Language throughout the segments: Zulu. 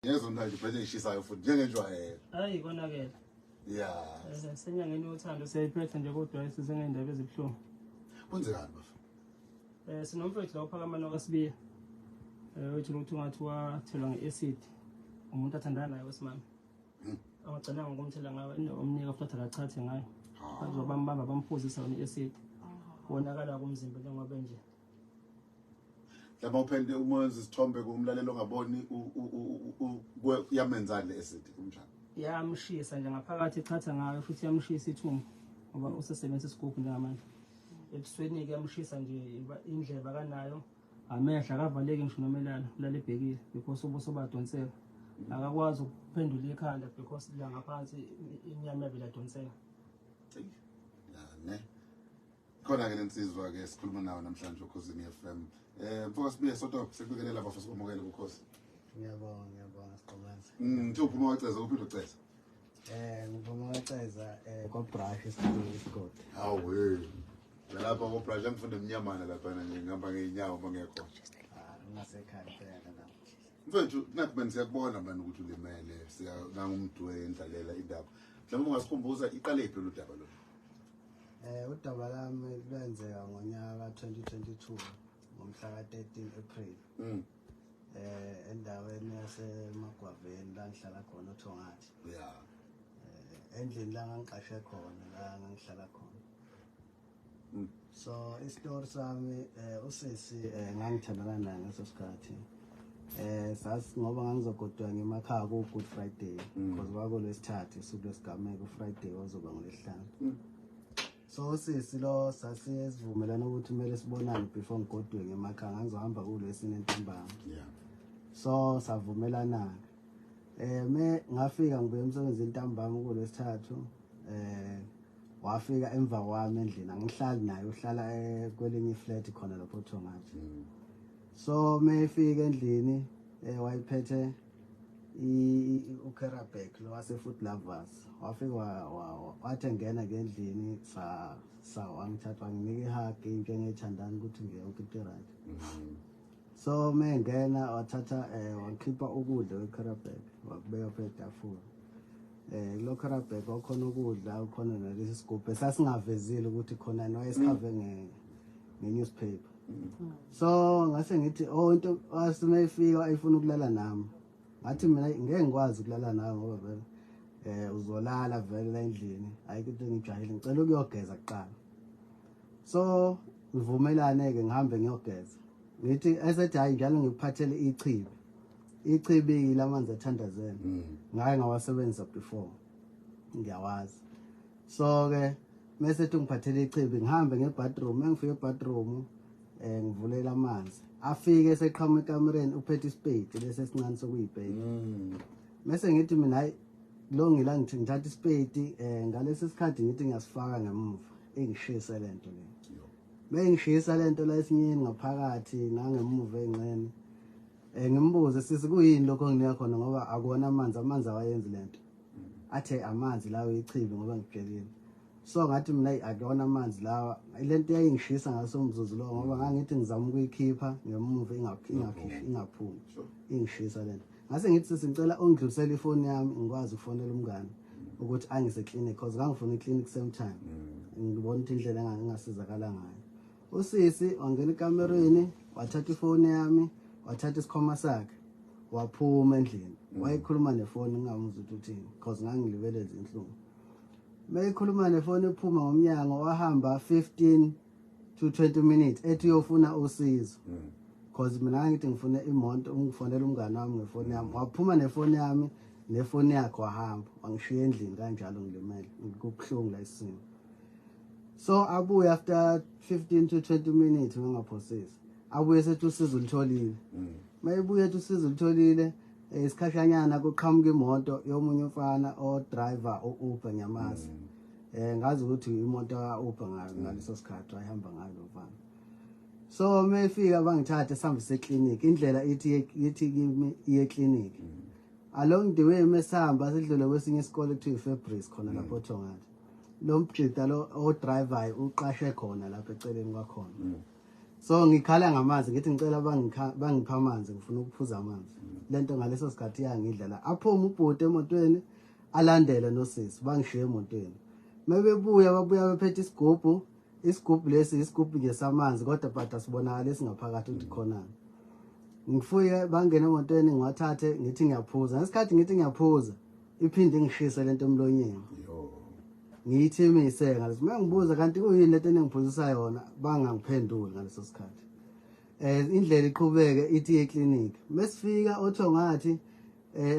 Ngezonto bese ishisayo futhi njengenjwayelo. Hayi konakela. Yeah. Senyangeni yothando siyayiphetha nje kodwa isisengendaba ezibhlungu. Kwenzekani bafu? Sinomfethu la uphakamana kwaSibiya. Wethu ukuthi ungathi wathelwa nge-acid. Umuntu athandana naye wesimama. Angagcina ngokumthela ngayo omnika futhi akachathe ngayo. Bazobambamba bamphuzisa nge-acid. Wonakala kumzimba njengoba nje. Laba uphende umenza isithombe kumlalelo ongaboni yamenzani le-acid kumjani? Yamshisa nje ngaphakathi echatha ngayo futhi yamshisa ithumbu ngoba usesebenzisa isigubhu njengamanje. Ebusweni ke yamshisa nje indleba kanayo. Amehla akavaleki ngisho nomelana ulale ebhekile because ubuso badonseka. Akakwazi ukuphendula ikhanda because la ngaphansi inyama yavela donseka. Ya ne. Khona ke lensizwa ke sikhuluma nawo namhlanje ukhosi FM. Mfoka Sibiya sodwa sekubekelela bafo sikwamukele ukhosi. Ngiyabonga siqhubeka. Nje uphuma waceza uphinde uceza. Ngiphuma waceza kwa brush isigodi. Hawe. Lapha ko brush ngifunde emnyamana lapha nje ngihamba ngeenyawo bangekho. Ngasekhaya phela la. Mfethu nathi siyakubona manje ukuthi ulimele siyangangumuntu wendlalela indaba. Mhlawumbe ungasikhumbuza iqale iphi lo daba lo? Udaba lami lwenzeka ngonyaka 2022 ngomhla ka 13 April. Endaweni yaseMagwaveni la ngihlala khona uThongathi. Yeah. Endlini la ngangiqashe khona la ngihlala khona. So istory sami usisi ngangithandana naye ngaso sikhathi. Sasi ngoba ngangizogodwa ngemakhaya ku Good Friday because kwakulesithathu usuku lesigameko Friday wazoba ngolesihlanu. So sisi lo sasivumelana ukuthi kumele sibonane before ngigodwe ngemakhaya ngizohamba kulesine entambama. Yeah. So savumelana. Me ngafika ngibuye emsebenzini entambama kulesithathu. Wafika emva kwami endlini angihlali naye uhlala kwelinye iflat khona lapho uThongathi. So mefika endlini wayiphethe uKerabek lo wase Food Lovers wafika wathi ngena ngendlini wangithatha wanginika ihug into engiyithandana ukuthi ngiyonke into right. So mengena wathatha wakhipha ukudla weKerabek wakubeka phezu kwetafula. Lo Kerabek wakhona ukudla ukhona nalesi sigubhu sasingavezile ukuthi khona noyesikhave nge-newspaper. So ngase ngithi into wasimefika ayifuna ukulala nami. Ngathi mina ngeke ngikwazi ukulala nawe ngoba vele uzolala vele la endlini ayikho into engijahile ngicela ukuyogeza kuqala. So ngivumelane ke ngihambe ngiyogeza. Ngithi esethi hayi njalo ngikuphathele ichibi. Ichibi lamanzi athandazela. Ngaye ngawasebenzisa before. Ngiyawazi. So ke mase ngiphathele ichibi ngihambe ngebathroom engifike ebathroom ngivulela amanzi. Afike eseqhamuka ekamereni uphethe ispade lese sincane sokuyibheka. Mase ngithi mina hayi lo ngila ngithi ngithatha ispade ngalesi sikhathi ngithi ngiyasifaka ngemuva engishisa lento le. Bengishisa lento la esinyeni ngaphakathi nangemuva engcene. Ngimbuze sisi kuyini lokho nginika khona ngoba akona amanzi awayenzi lento. Athe amanzi lawo ichibi ngoba ngiphelile. So ngathi mina akona amanzi lawa lento yayingishisa ngaso umzuzu lo ngoba ngangithi ngizama ukuyikhipha ngemuva ingaphumi. Ingishisa lento. Ngase ngithi sicela ungidlulisele ifoni yami ngikwazi ukufonela umngane ukuthi angise clinic because ngangifuna iclinic same time. Ngibona ukuthi indlela engasizakala ngayo. Usisi wangena ekamereni wathatha ifoni yami wathatha isikhoma sakhe waphuma endlini. Wayikhuluma nefoni ngingamuzwa ukuthi because ngangilibeleza inhlungu. Mayikhuluma nefoni ephuma ngomnyango wahamba 15 to 20 minutes ethi uyofuna usizo. Because mina ngithi ngifuna imoto ungifonela umngane wami ngefoni yami. Waphuma nefoni yami nefoni yakhe wahamba wangishiya endlini kanjalo ngilimele ngikubuhlungu la isimo. So abuye after 15 to 20 minutes ngangaphosisi. Abuye sethi usizo ulitholile. Mayibuye ethi usizo ulitholile isikhashanyana kuqhamuka imoto yomunye umfana driver Uber nyamazi. Ngazi ukuthi imoto ka-Uber ngaleso sikhathi ayihamba ngayo lo mfana. So mefika bangithatha sihambise eclinic indlela ithi kimi iye clinic. Along the way mesihamba sidlule kwesinye isikole ekuthiwa iFabrice khona lapho uThongathi. Lo mbhida lo driver uqashe khona lapha eceleni kwakhona. So ngikhala ngamanzi ngithi ngicela bangipha amanzi ngifuna ukuphuza amanzi lento ngaleso sikhathi yangidlela aphuma ubhuti emotweni alandele nosisi bangishiye emotweni babuya bephethe isigubhu lesi isigubhu nje samanzi kodwa but asibonakala esingaphakathi ukuthi khonani ngifuye bangena emotweni ngiwathathe ngithi ngiyaphuza ngesikhathi ngithi ngiyaphuza iphinde ingishise lento emlonyeni ngiyithimise ngaleso mangibuza kanti kuyini lento engiphuzisa yona bangangiphenduli ngaleso sikhathi indlela iqhubeke ithi eclinic mesifika otho ngathi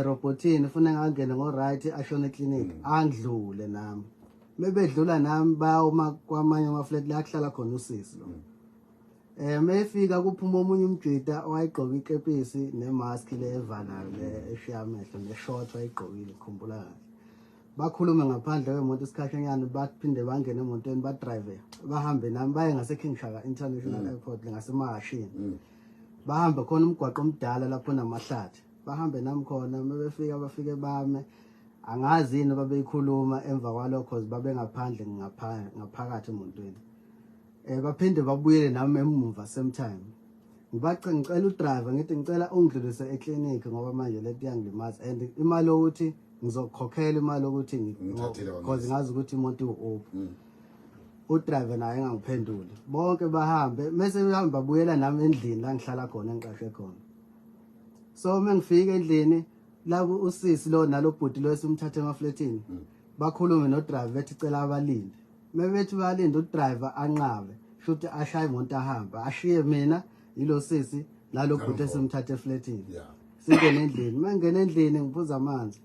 robotini ufuna ngangena ngo right ashone eclinic angidlule nami mebedlula nami bayoma kwamanye ama flat la kuhlala khona usisi lo mefika kuphuma omunye umjida owayigqoka ikepisi nemask le evalayo le eshiya amehlo neshort wayigqokile khumbula kahle bakhulume ngaphandle kwemoto isikhashanyana baphinde bangene emotweni badrive bahambe nami baye ngase King Shaka International Airport ngasemahashini bahambe khona umgwaqo omdala lapho namahlathi bahambe nami khona mebefika bafike bame angazi yini babeyikhuluma emva kwalokho cause babe ngaphandle ngaphakathi emotweni baphinde babuyele nami emuva same time ngicela udriver ngithi ngicela ungidlulise eclinic ngoba manje lento yangilimaza and imali ukuthi ngizokhokhela imali ukuthi cause ngazi ukuthi imoto iwuphi udriver naye engangiphendule bonke bahambe mase behamba babuyela nami endlini la ngihlala khona engiqashe khona so mengifika endlini la usisi lo nalobhuti lo esimthathe emafletini bakhulume no driver bethi cela abalinde mebethi balinde udriver anqabe futhi ashaye imoto ahamba ashiye mina yilo sisi nalobhuti esimthathe efletini singene endlini mangene endlini ngiphuza amanzi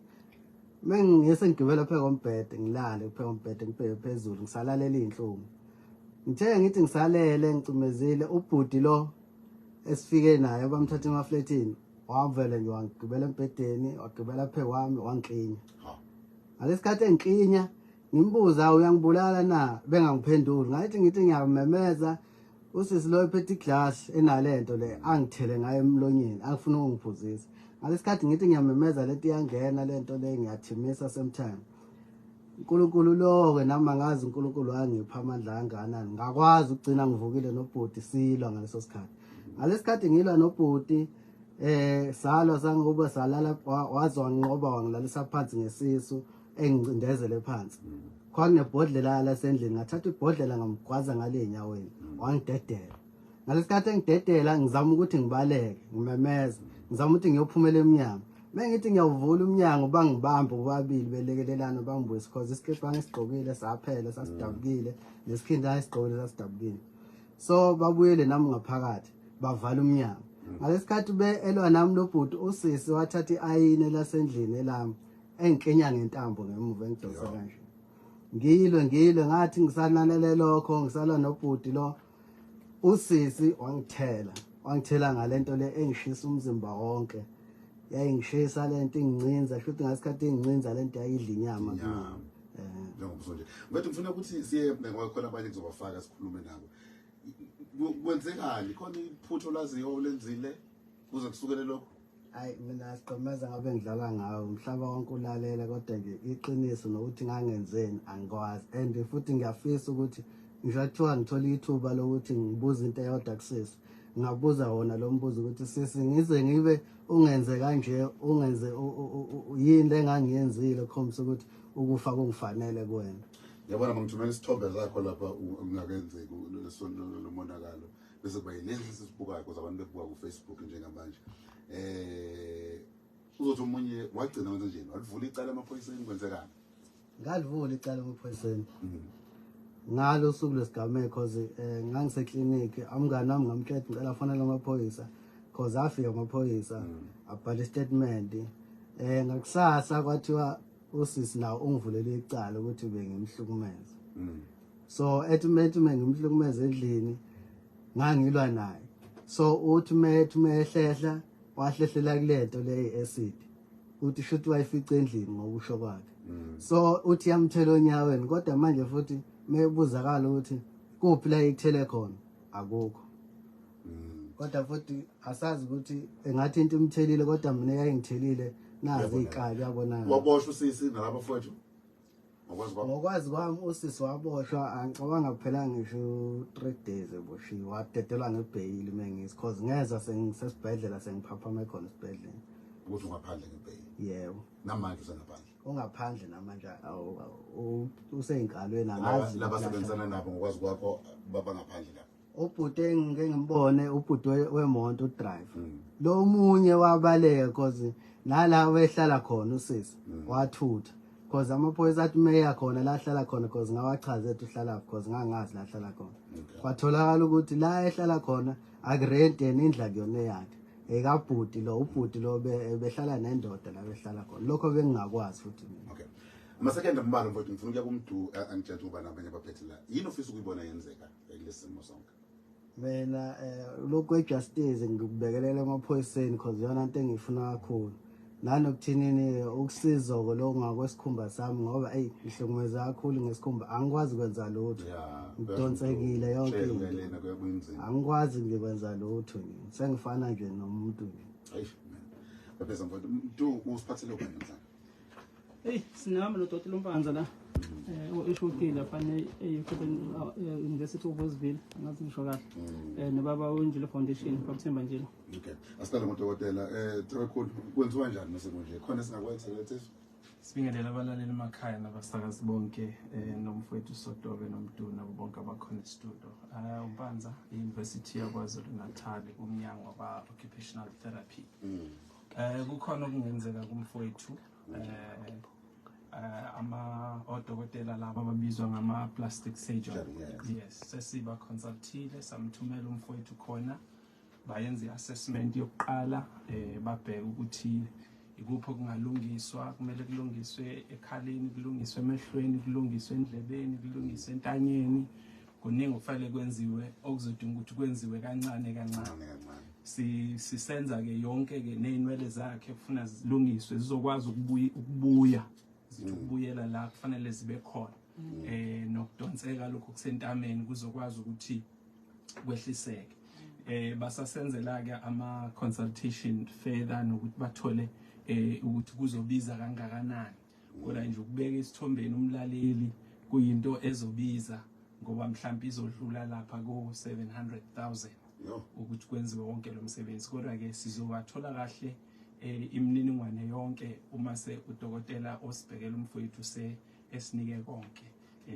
mengiyese ngigibela pheka kombhede ngilale pheka kombhede ngibheke phezulu ngisalalela inhlungu ngithe ngithi ngisalele ngicumezile ubhuti lo esifike naye bamthatha emafletini wavele nje wangigibela empedeni wagibela pheka wami wangiklinya ngalesikhathi engiklinya ngimbuza uyangibulala na bengangiphenduli ngathi ngithi ngiyamemeza usisi lo ephethe iglass enalento le angithele ngayo emlonyeni angifuna ukungiphuzisa ngalesikhathi ngithi ngiyamemeza lento iyangena lento le ngiyathimisa sometime uNkulunkulu lo-ke nami angazi uNkulunkulu wangipha amandla kangakanani ngakwazi ukugcina ngivukile nobhuti silwa ngaleso sikhathi ngalesikhathi ngilwa nobhuti salwa sangoba salala wazwa nginqoba wangilalisa phansi ngesisu engicindezele phansi kwakunebhodlela lasendlini ngathatha ibhodlela ngamgwaza ngale enyaweni wangidedela ngalesikhathi engidedela ngizama ukuthi ngibaleke ngimemeza ngizama ukuthi ngiyophumela eminyango mengithi ngiyawuvula umnyango bangibambe kubabili belekelelana bangibuyisa cause isikhepe angisigqokile saphela sasidabukile nesikhinda ayisigqokile sasidabukile so babuyele nami ngaphakathi bavala umnyango ngalesikhathi elwa nami lobhuti usisi wathatha iayini lasendlini elami engikenya ngentambo ngemuva engidosa kanje ngilwe ngathi ngisananele lokho ngisala nobhuti lo usisi wangithela ngalento le engishisa umzimba wonke yayingishisa lento ingcinza futhi ngasikhathi ingcinza lento yayidla inyama njengobuso nje ngathi ngifuna ukuthi siye ngokhona abanye kuzobafaka sikhulume nabo kwenzekani khona iphutho laziyo olenzile kuze kusukele lokho hayi mina siqhumeza ngabe ngidlala ngawo umhlaba wonke ulalela kodwa nje iqiniso nokuthi ngangenzeni angikwazi and futhi ngiyafisa ukuthi ngishathiwa ngithola ithuba lokuthi ngibuze into eyodwa kusisi ngabuza wona lo mbuzo ukuthi sisi ngize ngibe ungenze kanje ungenze yini engangiyenzile khombisa ukuthi ukufa kungifanele kuwena yabona mangithumela isithombe zakho lapha ungakenzeki lesonto lomonakalo bese kuba yilezi sisibukayo because abantu bebuka ku Facebook njengamanje uzothi umunye wagcina wenze njeni walivula icala emaphoyiseni kwenzekani ngalivula icala emaphoyiseni ngalo suku lesigameko cause ngangise clinic amngani nami ngamtshela ngicela fonela amaphoyisa cause afika amaphoyisa abhala statement ngakusasa kwathiwa usisi nawo ungivulele icala ukuthi bengimhlukumeza so ethi ngimhlukumeza endlini ngangilwa naye so uthi mehlehla wahlehlela kulento le acid uthi shuthi wayifica endlini ngokusho kwakhe so uthi yamthela onyaweni kodwa manje futhi mebuzakala ukuthi kuphi la ikuthele khona akukho kodwa futhi asazi ukuthi engathi into imthelile kodwa mina yayingithelile nazi iqala yabona waboshwa usisi nalabo mfowethu ngokwazi kwami usisi waboshwa angicabanga kuphela ngisho 3 days eboshiwe wadedelwa ngebhayili mengisi cause ngeza sengisesibhedlela sengiphaphame khona esibhedlela ukuthi ungaphandle ngebhayili yebo namanje usengaphandle ungaphandle namanje useyinkalweni angazi laba sebenzana nabo ngokwazi kwakho baba ngaphandle lapha ubhuti engike ngimbone ubhuti wemonto udrive lo munye wabaleka cause nala wehlala khona usisi wathutha cause amaphoyisa athi meya khona la hlala khona cause ngawachaze ethi uhlala cause ngangazi la hlala khona kwatholakala ukuthi la ehlala khona akurent indla kuyona yakhe ekabhuti lo ubhuti lo behlala nendoda la behlala khona lokho bengingakwazi futhi mina okay amasekenda mbalo mfowethu ngifuna ukuya kumuntu angitshela uba nabanye abaphethe la yini ofisa ukuyibona yenzeka kulesimo sonke mina lokho ejustice ngikubekelela emaphoyiseni cause yona into engifuna kakhulu nanokuthinini ukusizoko lo ngakwesikhumba sami ngoba ngihlukumeza kakhulu ngesikhumba angikwazi kwenza lutho ngidonsekile yonke into angikwazi ngikwenza lutho sengifana nje nomuntu hayi bapheza mfowethu usiphathele ubani mhlawumbe sinami nodokotela umpanza la eshokile fanele University of Westville ngazi ngisho kahle nobaba wenjilo foundation bakuthemba njalo okay asiqale ngudokotela Thekulu kwenziwa kanjani mase kunje khona singakwenza lethe sibingelela abalaleli emakhaya nabasakazi bonke nomfowethu Sotobe nomduna nabo bonke abakhona e-studio umpanza i-University yakwaZulu Natal kumnyango waba occupational therapy kukhona okungenzeka kumfowethu odokotela laba ababizwa ngama plastic surgeon yes sesiba consultile samthumela umfowethu khona bayenza i-assessment yokuqala babheka ukuthi ikuphi okungalungiswa kumele kulungiswe ekhaleni kulungiswe emehlweni kulungiswe endlebeni kulungiswe entanyeni kuningi okufanele kwenziwe okuzodinga ukuthi kwenziwe kancane sisenza ke yonke ke nezinwele zakhe kufuna zilungiswe zizokwazi ukubuyela la kufanele zibe khona nokudonseka lokho kusentameni kuzokwazi ukuthi kwehliseke basasenzela ke ama consultation further nokuthi bathole ukuthi kuzobiza kangakanani kodwa nje ukubeka isithombeni umlaleli kuyinto ezobiza ngoba mhlawumbe izodlula lapha ko 700,000 ukuthi kwenziwe wonke lo msebenzi kodwa ke sizobathola kahle imininingwane yonke uma se udokotela osibhekela umfowethu esinike konke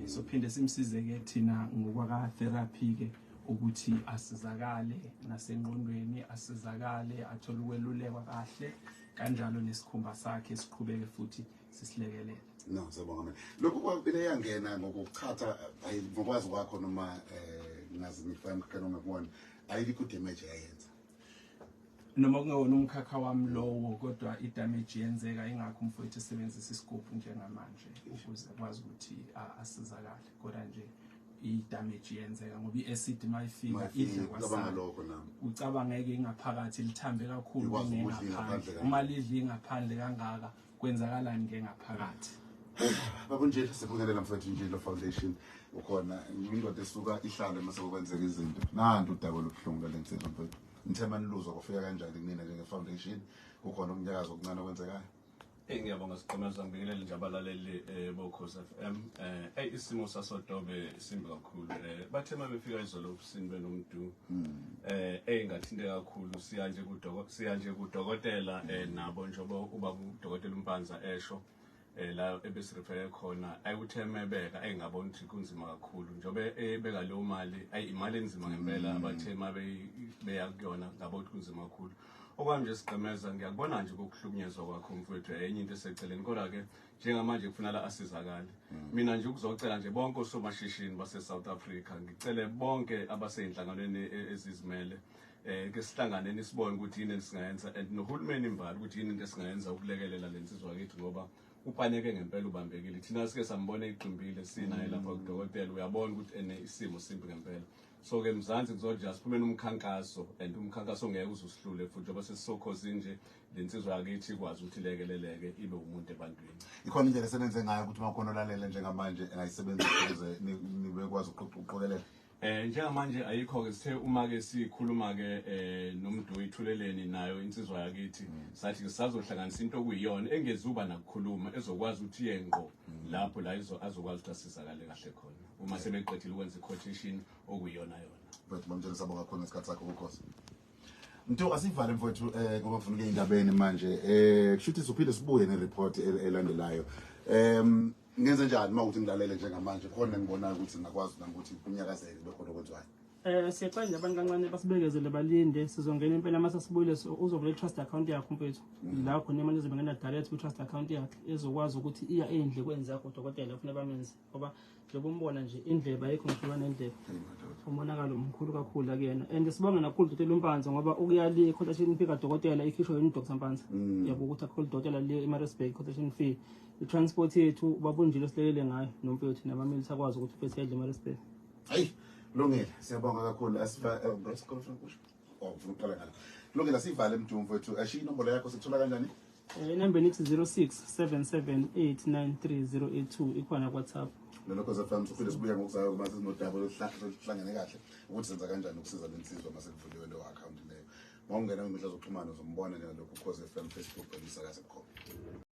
so phinde simsize ke thina ngokwaka therapy ke ukuthi asizakale nasengqondweni asizakale athole ukwelulekwa kahle kanjalo nesikhumba sakhe siqhubeke futhi sisilekelele no sabonga mina lokho kwabile yangena ngokuchatha ngokwazi kwakho noma ngazi ngifana kanoma kubona ayikho damage yayenza noma kungewona umkhakha wami lowo kodwa idamage yenzeka ingakho umfowethu esebenzisa isikophu njengamanje ukuze kwazi ukuthi asizakale kodwa nje idamage yenzeka ngoba iacid mayifika idla kwasalokho nami ucabangeke ingaphakathi lithambe kakhulu ngengaphandle uma lidla ingaphandle kangaka kwenzakalani ngengaphakathi babunje sibungelela mfowethu Njilo Foundation ukhona indoda esuka ihlale mase kwenzeka izinto nantu udaba lobuhlungu lensizwa mfowethu nithema niluzwa kufika kanjani kunina njenge foundation kukhona umnyakazo okuncane okwenzekayo ngiyabonga siqhamaza ngibingelele nje abalaleli boKhosi FM isimo saSotobe simbi kakhulu bathema befika izolo ofisini benomdu engathinte kakhulu siyanje kudokotela nabo njobo uba udokotela umpanza esho la ebesirefere khona ayikutheme beka engabona ukuthi kunzima kakhulu njobe ebeka leyo mali imali enzima ngempela abathema beya kuyona ngabo ukuthi kunzima kakhulu okwami nje siqhemeza ngiyakubona nje ukuhlukunyezwa kwakho mfowethu enye into eseceleni kodwa ke njengamanje kufanele asizakale mina nje ukuzocela nje bonke osomashishini base South Africa ngicele bonke abaseyinhlanganweni ezizimele ke sihlangane nisibone ukuthi yini esingayenza and nohulumeni imbali ukuthi yini into esingayenza ukulekelela lensizwa yethu ngoba upaneke ngempela ubambekile thina sike sambona iqimbile sinaye lapha kudokotela uyabona ukuthi isimo simbi ngempela so ke mzansi kuzoja siphume nomkhankaso and umkhankaso ngeke uzosihlule futhi ngoba sesisokhozi nje lensizwa yakithi ikwazi ukuthi lekeleleke ibe umuntu ebantwini ikhona indlela esebenze ngayo ukuthi makhona olalela njengamanje engayisebenzisa ukuze nibe kwazi ukuqoqelela Njengamanje ayikho ke sithe uma ke sikhuluma ke nomuntu oyithuleleni nayo insizwa yakithi sathi ke sazohlanganisa into okuyiyona engezuba nakukhuluma ezokwazi ukuthi yenqo lapho la azokwazi ukuthi asizakale kahle khona uma sebeqedile ukwenza i-quotation okuyiyona yona. Mfowethu bamtshela sabonga khona isikhathi sakho ukhosi. Mntu asivale mfowethu ngoba ufuna ukuya endabeni manje kushuthi siphinde sibuye nereport elandelayo. Ngenze njani mawuthi ngilalele njengamanje khona ngibona ukuthi ngakwazi ukuthi kunyakazeke bekhona okwenzwayo. Siyaqala nje abantu kancane basibekezele balinde sizongena impela mase sibuyile uzovula i-trust account yakho mfethu la khona imali izobengena direct ku-trust account yakhe ezokwazi ukuthi iya endlekweni zakho udokotela ufuna bamenze ngoba njengoba umbona nje indleba ayikho ngihlukana nendleba umonakalo mkhulu kakhulu akuyena and sibonga nakhulu udokotela uMpanza ngoba ukuyali i-quotation fee kadokotela ikhishwe yini Dr. Mpanza yabo ukuthi akhulu udokotela le eMaritzburg quotation fee i-transport yethu babunjile silele ngayo nomfethu nabameli sakwazi ukuthi ufethu edle eMaritzburg. Hayi Lungile siyabonga kakhulu asifa ufuna uqala ngala. Lungile asivale mntu mfowethu ashiya inombolo yakho sikuthola kanjani? Number nithi 0677893082 ikhona WhatsApp. Lokho zafana siphinde sibuya ngokuzayo kuba sinodaba lohlangene kahle ukuthi senza kanjani ukusiza lensizwa mase kuvuliwe lo account leyo. Mawungena kwimidla zokuxhumana uzombona ngalokho Cause FM Facebook bese akase khona.